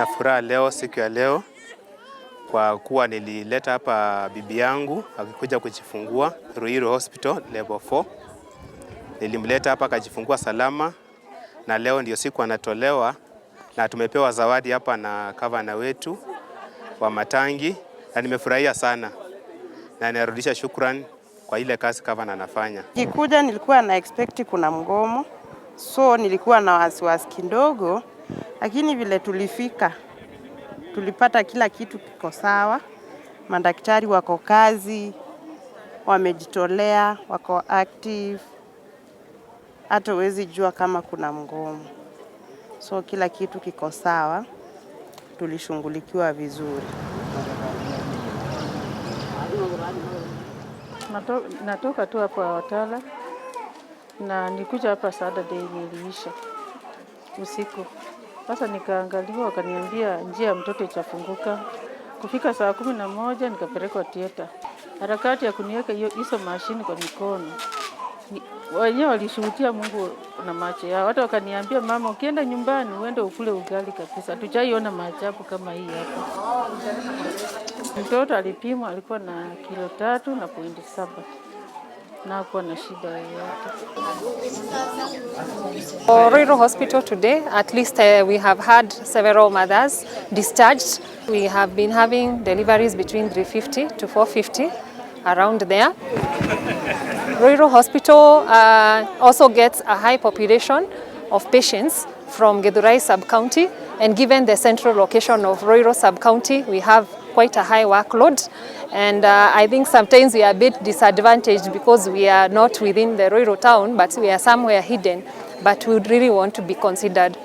Nina furaha leo, siku ya leo, kwa kuwa nilileta hapa bibi yangu akikuja kujifungua Ruiru Hospital Level 4. Nilimleta hapa akajifungua salama, na leo ndio siku anatolewa, na tumepewa zawadi hapa na gavana wetu wa Matangi, na nimefurahia sana na ninarudisha shukrani kwa ile kazi gavana anafanya. Nikikuja nilikuwa na expect kuna mgomo, so nilikuwa na wasiwasi kidogo, lakini vile tulifika tulipata kila kitu kiko sawa. Madaktari wako kazi, wamejitolea, wako active, hata huwezi jua kama kuna mgomo. So kila kitu kiko sawa, tulishughulikiwa vizuri. Natoka tu hapa Watala na nikuja hapa Saturday niliisha usiku. Sasa nikaangaliwa, wakaniambia njia ya mtoto itafunguka. Kufika saa 11 nikapelekwa theater. Harakati ya kuniweka hizo mashini kwa mikono, wenyewe walishuhudia Mungu na macho yao. Hata wakaniambia, mama, ukienda nyumbani uende ukule ugali kabisa. Hatujaiona maajabu kama hii hapa. Mtoto alipimwa, alikuwa na kilo 3.7 na hakuwa na shida yoyote. For Ruiru Hospital today, at least we have had several mothers discharged. We have been having deliveries between 350 to 450, around there. Ruiru Hospital also gets a high population of patients from Githurai sub-county, and given the central location of Ruiru sub-county, we have quite a high workload, and I think sometimes we are a bit disadvantaged because we are not within the Ruiru town, but we are somewhere hidden, but we really want to be considered.